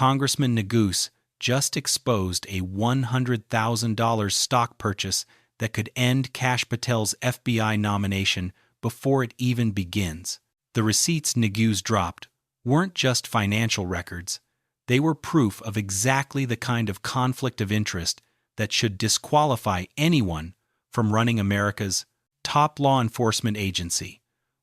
Congressman Neguse just exposed a $100,000 stock purchase that could end Kash Patel's FBI nomination before it even begins. The receipts Neguse dropped weren't just financial records. They were proof of exactly the kind of conflict of interest that should disqualify anyone from running America's top law enforcement agency.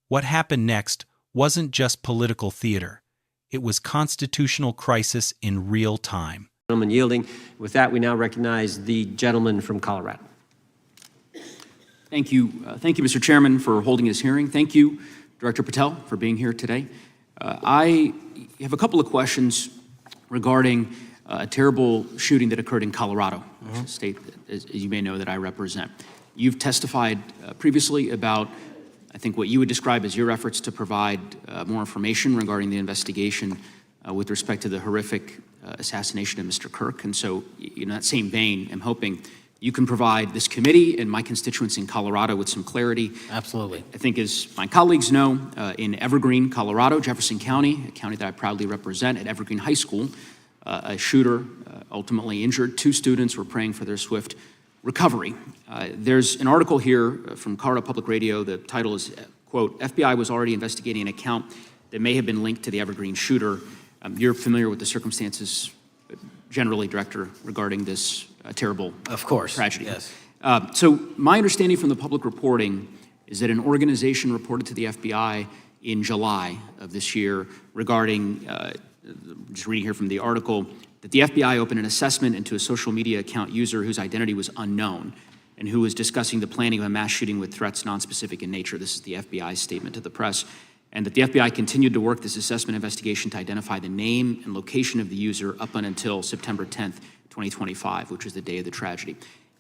What happened next wasn't just political theater. It was constitutional crisis in real time. Gentleman yielding. With that, we now recognize the gentleman from Colorado. Thank you. Thank you, Mr. Chairman, for holding this hearing. Thank you, Director Patel, for being here today. I have a couple of questions regarding a terrible shooting that occurred in Colorado, a state, as you may know, that I represent. You've testified previously about, I think, what you would describe as your efforts to provide more information regarding the investigation with respect to the horrific assassination of Mr. Kirk. And so, in that same vein, I'm hoping you can provide this committee and my constituents in Colorado with some clarity. Absolutely. I think, as my colleagues know, in Evergreen, Colorado, Jefferson County, a county that I proudly represent, at Evergreen High School, a shooter ultimately injured. 2 students were praying for their swift recovery. There's an article here from Colorado Public Radio. The title is, quote, FBI was already investigating an account that may have been linked to the Evergreen shooter. You're familiar with the circumstances generally, Director, regarding this terrible tragedy. Yes. So my understanding from the public reporting is that an organization reported to the FBI in July of this year regarding, just reading here from the article, that the FBI opened an assessment into a social media account user whose identity was unknown and who was discussing the planning of a mass shooting with threats nonspecific in nature. This is the FBI's statement to the press. And that the FBI continued to work this assessment investigation to identify the name and location of the user up until September 10th, 2025, which was the day of the tragedy.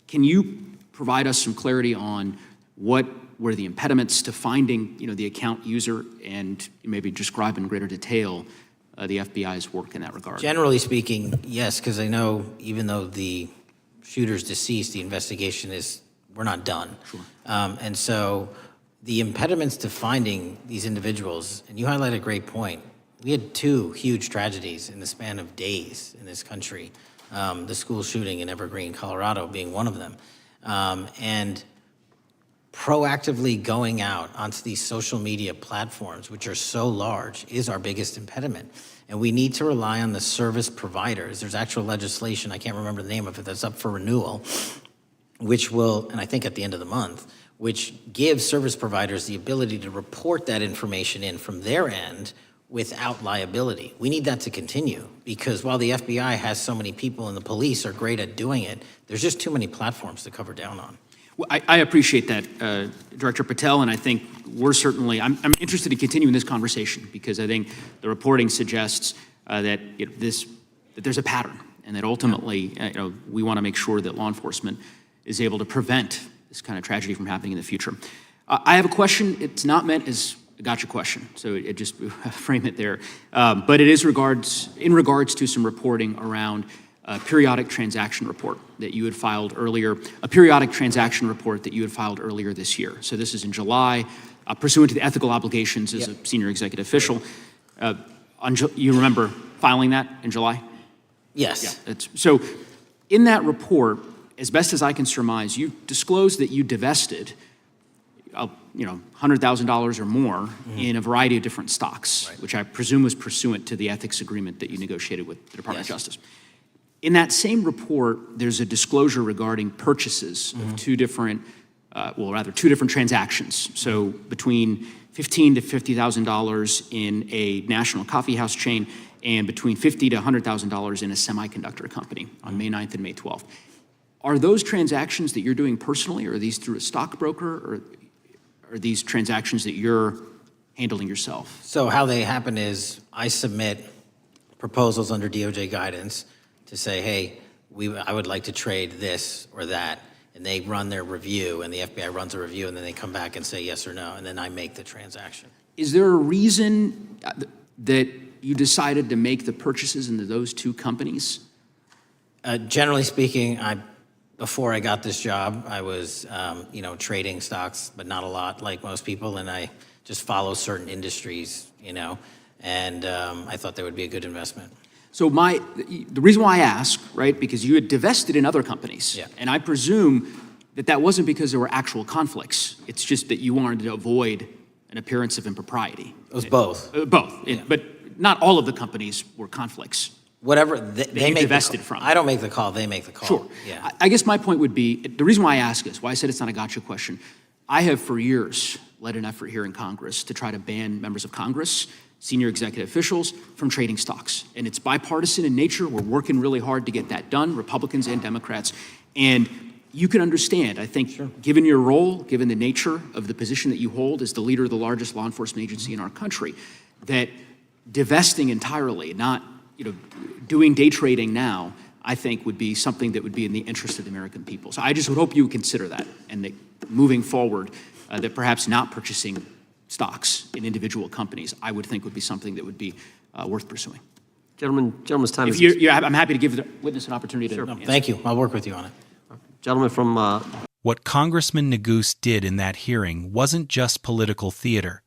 Can you provide us some clarity on what were the impediments to finding, the account user, and maybe describe in greater detail the FBI's work in that regard? Generally speaking, yes, because I know even though the shooter's deceased, the investigation we're not done. Sure. And so the impediments to finding these individuals, and you highlight a great point. We had 2 huge tragedies in the span of days in this country. The school shooting in Evergreen, Colorado being one of them. And proactively going out onto these social media platforms, which are so large, is our biggest impediment. And we need to rely on the service providers. There's actual legislation, I can't remember the name of it, that's up for renewal, which will, and I think at the end of the month, which gives service providers the ability to report that information in from their end without liability. We need that to continue, because while the FBI has so many people and the police are great at doing it, there's just too many platforms to cover down on. Well, I appreciate that, Director Patel, and I think we're certainly, I'm interested in continuing this conversation, because I think the reporting suggests that there's a pattern, and that ultimately we want to make sure that law enforcement is able to prevent this kind of tragedy from happening in the future. I have a question. It's not meant as a gotcha question, so it just frame it there. But it is in regards to some reporting around a periodic transaction report that you had filed earlier, this year. So this is in July, pursuant to the ethical obligations as a senior executive official. You remember filing that in July? Yes. Yeah, so in that report, as best as I can surmise, you disclosed that you divested $100,000 or more in a variety of different stocks, which I presume was pursuant to the ethics agreement that you negotiated with the Department of Justice. In that same report, there's a disclosure regarding purchases of 2 different transactions. So between $15,000 to $50,000 in a national coffee house chain, and between $50,000 to $100,000 in a semiconductor company on May 9th and May 12th. Are those transactions that you're doing personally, or are these through a stockbroker, or are these transactions that you're handling yourself? So how they happen is I submit proposals under DOJ guidance to say, hey, I would like to trade this or that, and they run their review, and the FBI runs a review, and then they come back and say yes or no, and then I make the transaction. Is there a reason that you decided to make the purchases into those 2 companies? Generally speaking, before I got this job, I was, trading stocks, but not a lot, like most people, and I just follow certain industries, and I thought they would be a good investment. So the reason why I ask, right, because you had divested in other companies. Yeah. And I presume that wasn't because there were actual conflicts. It's just that you wanted to avoid an appearance of impropriety. It was both. Both. But not all of the companies were conflicts. Whatever they make divested from. I don't make the call, they make the call. Sure. Yeah. I guess my point would be, the reason why I ask is, why I said it's not a gotcha question, I have for years led an effort here in Congress to try to ban members of Congress, senior executive officials, from trading stocks. And it's bipartisan in nature. We're working really hard to get that done, Republicans and Democrats. And you can understand, I think, given your role, given the nature of the position that you hold as the leader of the largest law enforcement agency in our country, that divesting entirely, not doing day trading now, I think would be something that would be in the interest of the American people. So I just would hope you would consider that, and that moving forward, that perhaps not purchasing stocks in individual companies, I would think would be something that would be worth pursuing. Gentleman's time is... I'm happy to give the witness an opportunity to answer. Thank you. I'll work with you on it. Gentleman from... What Congressman Neguse did in that hearing wasn't just political theater.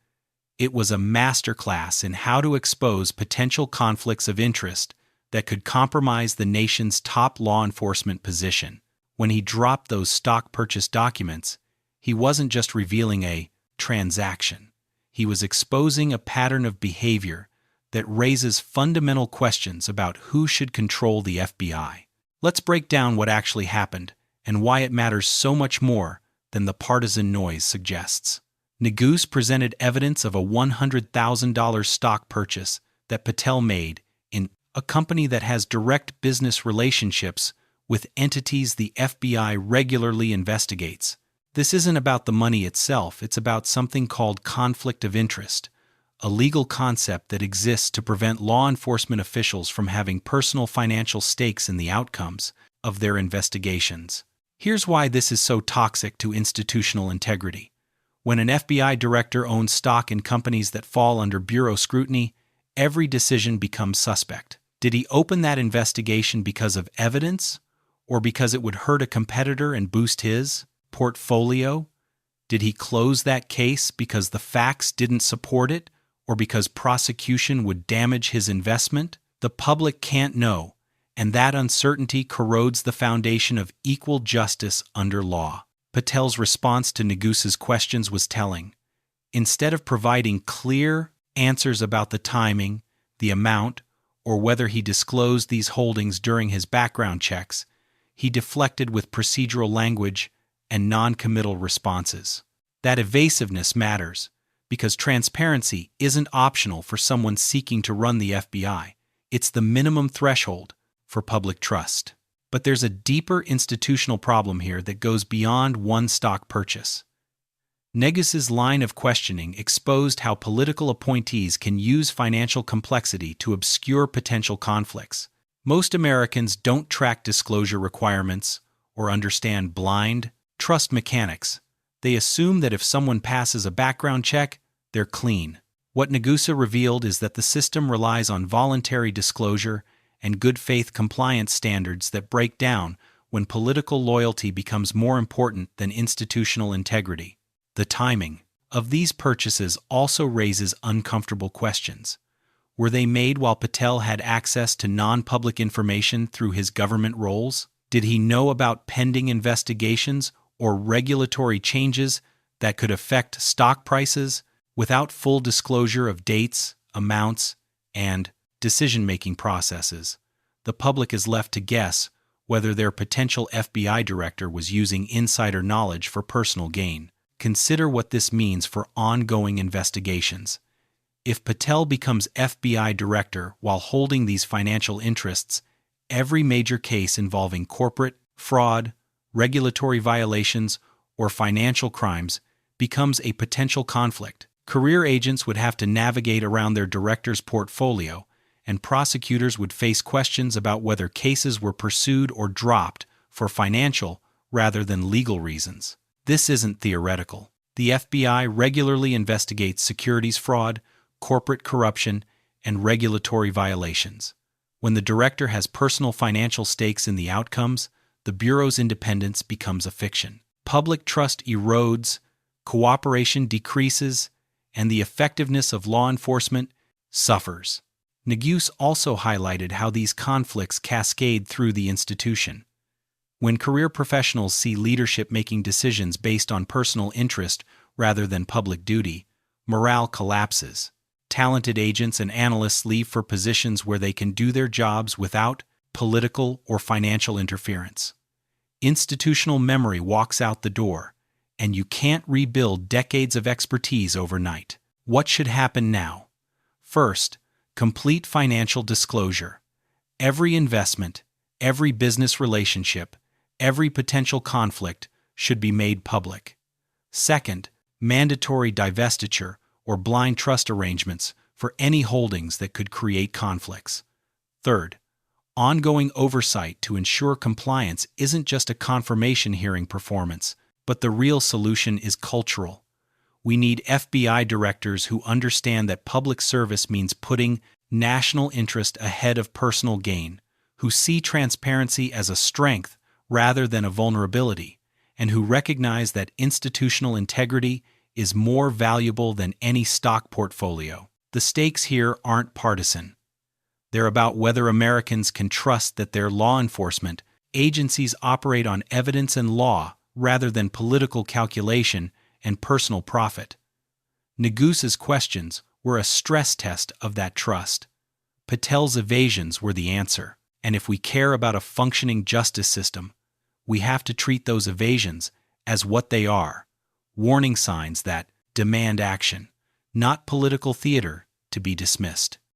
It was a masterclass in how to expose potential conflicts of interest that could compromise the nation's top law enforcement position. When he dropped those stock purchase documents, he wasn't just revealing a transaction. He was exposing a pattern of behavior that raises fundamental questions about who should control the FBI. Let's break down what actually happened and why it matters so much more than the partisan noise suggests. Neguse presented evidence of a $100,000 stock purchase that Patel made in a company that has direct business relationships with entities the FBI regularly investigates. This isn't about the money itself, it's about something called conflict of interest, a legal concept that exists to prevent law enforcement officials from having personal financial stakes in the outcomes of their investigations. Here's why this is so toxic to institutional integrity. When an FBI director owns stock in companies that fall under bureau scrutiny, every decision becomes suspect. Did he open that investigation because of evidence, or because it would hurt a competitor and boost his portfolio? Did he close that case because the facts didn't support it, or because prosecution would damage his investment? The public can't know, and that uncertainty corrodes the foundation of equal justice under law. Patel's response to Neguse's questions was telling. Instead of providing clear answers about the timing, the amount, or whether he disclosed these holdings during his background checks, he deflected with procedural language and non-committal responses. That evasiveness matters, because transparency isn't optional for someone seeking to run the FBI. It's the minimum threshold for public trust. But there's a deeper institutional problem here that goes beyond one stock purchase. Neguse's line of questioning exposed how political appointees can use financial complexity to obscure potential conflicts. Most Americans don't track disclosure requirements or understand blind trust mechanics. They assume that if someone passes a background check, they're clean. What Neguse revealed is that the system relies on voluntary disclosure and good faith compliance standards that break down when political loyalty becomes more important than institutional integrity. The timing of these purchases also raises uncomfortable questions. Were they made while Patel had access to non-public information through his government roles? Did he know about pending investigations or regulatory changes that could affect stock prices without full disclosure of dates, amounts, and decision-making processes? The public is left to guess whether their potential FBI director was using insider knowledge for personal gain. Consider what this means for ongoing investigations. If Patel becomes FBI director while holding these financial interests, every major case involving corporate fraud, regulatory violations, or financial crimes becomes a potential conflict. Career agents would have to navigate around their director's portfolio, and prosecutors would face questions about whether cases were pursued or dropped for financial rather than legal reasons. This isn't theoretical. The FBI regularly investigates securities fraud, corporate corruption, and regulatory violations. When the director has personal financial stakes in the outcomes, the Bureau's independence becomes a fiction. Public trust erodes, cooperation decreases, and the effectiveness of law enforcement suffers. Neguse also highlighted how these conflicts cascade through the institution. When career professionals see leadership making decisions based on personal interest rather than public duty, morale collapses. Talented agents and analysts leave for positions where they can do their jobs without political or financial interference. Institutional memory walks out the door, and you can't rebuild decades of expertise overnight. What should happen now? First, complete financial disclosure. Every investment, every business relationship, every potential conflict should be made public. Second, mandatory divestiture or blind trust arrangements for any holdings that could create conflicts. Third, ongoing oversight to ensure compliance isn't just a confirmation hearing performance, but the real solution is cultural. We need FBI directors who understand that public service means putting national interest ahead of personal gain, who see transparency as a strength rather than a vulnerability, and who recognize that institutional integrity is more valuable than any stock portfolio. The stakes here aren't partisan. They're about whether Americans can trust that their law enforcement agencies operate on evidence and law rather than political calculation and personal profit. Neguse's questions were a stress test of that trust. Patel's evasions were the answer, and if we care about a functioning justice system, we have to treat those evasions as what they are, warning signs that demand action, not political theater to be dismissed.